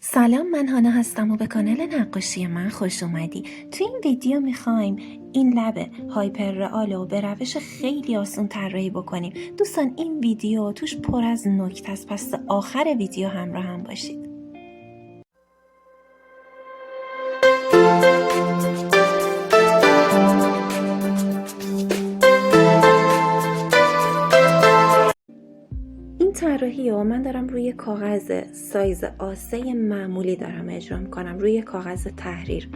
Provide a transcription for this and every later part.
سلام، من هانا هستم و به کانال نقاشی من خوش اومدی. توی این ویدیو میخوایم این لب هایپر رئال رو به روش خیلی آسون طراحی بکنیم. دوستان این ویدیو توش پر از نکته است، پس تا آخر ویدیو همراه هم باشید. این طراحی رو من دارم روی کاغذ سایز A3 معمولی دارم اجرا میکنم، روی کاغذ تحریر،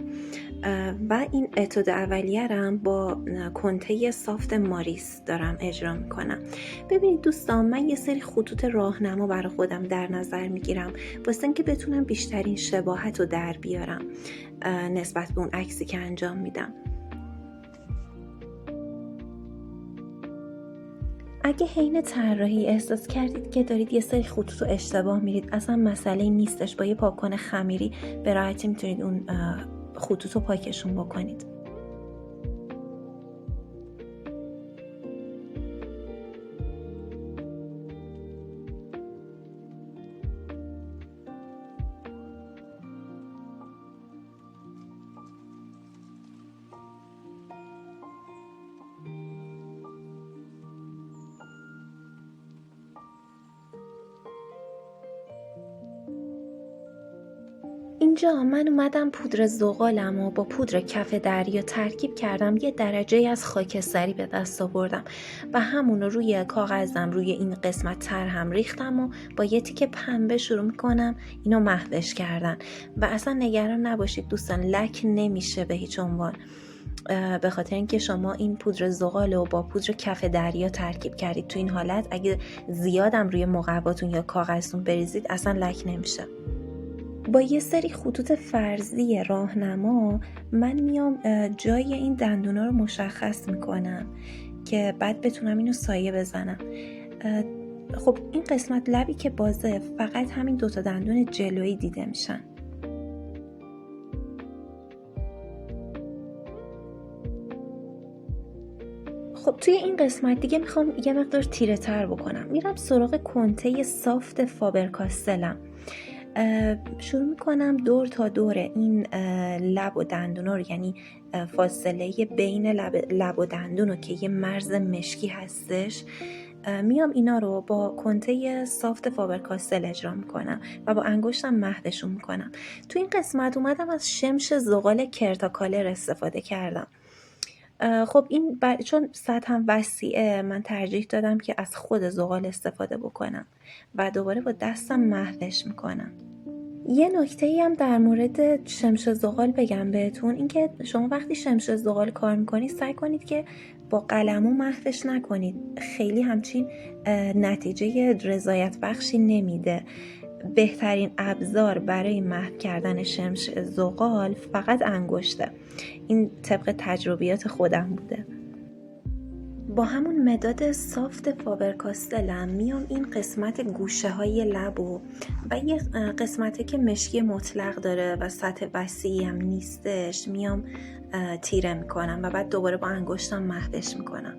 و این اتود اولیه رم با کنته سافت ماریس دارم اجرا میکنم. ببینید دوستان، من یه سری خطوط راهنما برای خودم در نظر میگیرم واسه اینکه بتونم بیشترین شباهت رو در بیارم نسبت به اون عکسی که انجام میدم. اگه حین طراحی احساس کردید که دارید یه سری خطوط رو اشتباه میرید، اصلا مسئله نیستش، با یه پاکن خمیری به راحتی میتونید اون خطوط رو پاکشون بکنید. اینجا من اومدم پودر زغالم و با پودر کف دریا ترکیب کردم، یه درجه از خاکستری به دست آوردم و همون رو روی کاغذم روی این قسمت طرحم ریختم و با یه تیکه پنبه شروع میکنم اینو محوش کردن. و اصلا نگران نباشید دوستان، لک نمیشه به هیچ عنوان، به خاطر اینکه شما این پودر زغال رو با پودر کف دریا ترکیب کردید. تو این حالت اگه زیادم روی مقواتون یا کاغذتون بریزید اصلا لک نمیشه. با یه سری خطوط فرضی راهنما من میام جای این دندونا رو مشخص میکنم که بعد بتونم اینو سایه بزنم. خب این قسمت لبی که بازه فقط همین دوتا دندون جلویی دیده میشن. خب توی این قسمت دیگه میخوام یه مقدار تیره تر بکنم. میرم سراغ کنته سافت فابر کاستلم، شروع میکنم دور تا دور این لب و دندون رو، یعنی فاصله بین لب و دندون رو که یه مرز مشکی هستش، میام اینا رو با کنته سافت فابر کاستل اجرا میکنم و با انگشتم محوشون میکنم. تو این قسمت اومدم از شمش زغال کرتاکالر استفاده کردم. خب این چون سطحم وسیعه من ترجیح دادم که از خود زغال استفاده بکنم و دوباره با دستم محوش میکنم. یه نکته‌ای هم در مورد شمش زغال بگم بهتون، اینکه شما وقتی شمش زغال کار میکنید سعی کنید که با قلمو محوش نکنید، خیلی همچین نتیجه رضایت بخشی نمیده. بهترین ابزار برای محو کردن شمش زغال فقط انگشته. این طبق تجربیات خودم بوده. با همون مداد سافت فابر کاستلم میام این قسمت گوشه های لب و یه قسمتی که مشکی مطلق داره و سطح وسیعی هم نیستش میام تیره میکنم و بعد دوباره با انگشتم محوش میکنم.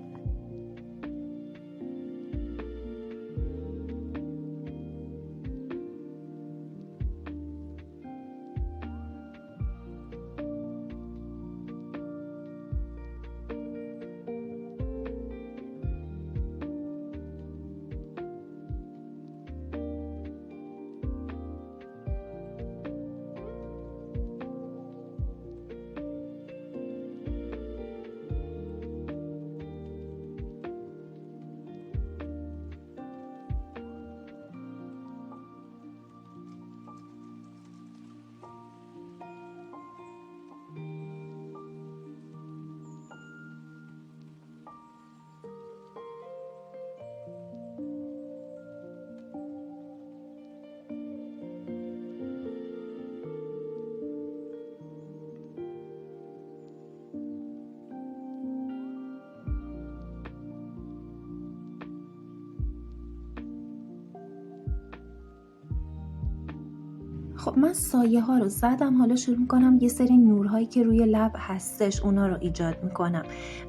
خب من سایه ها رو زدم، حالا شروع میکنم یه سری نورهایی که روی لب هستش اونا رو ایجاد میکنم.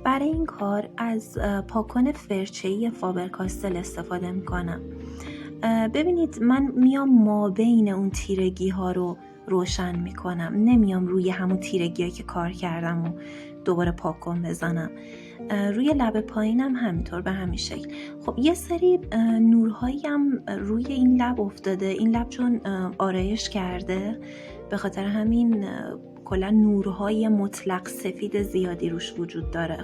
برای این کار از پاکن فرچه‌ای فابر کاستل استفاده میکنم. ببینید من میام ما بین اون تیرگی ها رو روشن میکنم، نمیام روی همون تیرگی هایی که کار کردم و دوباره پاک کن بزنم. روی لب پایینم همینطور به همین شکل. خب یه سری نورهایی هم روی این لب افتاده. این لب چون آرایش کرده به خاطر همین کلا نورهای مطلق سفید زیادی روش وجود داره.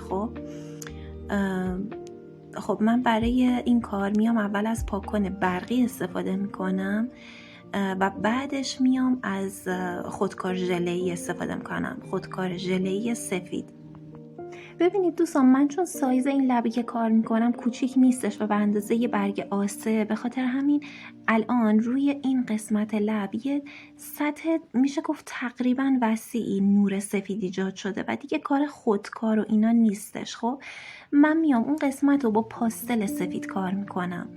خب من برای این کار میام اول از پاک‌کن برقی استفاده میکنم و بعدش میام از خودکار ژله‌ای استفاده میکنم، خودکار ژله‌ای سفید. ببینید دوستان، من چون سایز این لبی که کار میکنم کوچیک نیستش و به اندازه یه برگ آسه، به خاطر همین الان روی این قسمت لب یه سطح میشه گفت تقریبا وسیعی نور سفید ایجاد شده و دیگه کار خودکار و اینا نیستش. خب من میام اون قسمت رو با پاستل سفید کار میکنم،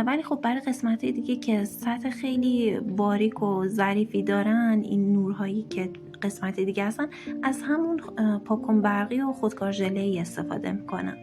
ولی خب برای قسمت دیگه که سطح خیلی باریک و ظریفی دارن این نورهایی که قسمت دیگه هستن، از همون پاکن برقی و خودکار ژله‌ای استفاده میکنم.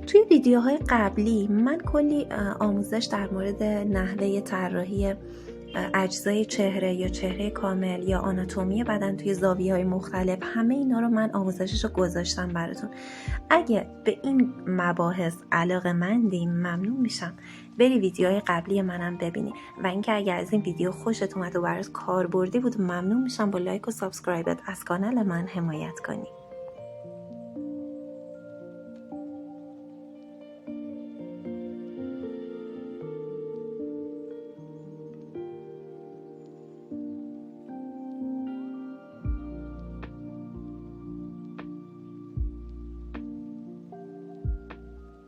توی ویدیوهای قبلی من کلی آموزش در مورد نحوه طراحی اجزای چهره یا چهره کامل یا آناتومی بدن توی زاویه‌های مختلف، همه اینا رو من آموزشش رو گذاشتم براتون. اگه به این مباحث علاقه‌مندی ممنون میشم بری ویدیوهای قبلی منم ببینی، و اینکه اگه از این ویدیو خوشت اومد و برات کاربردی بود ممنون میشم با لایک و سابسکرایبت از کانال من حمایت کنی.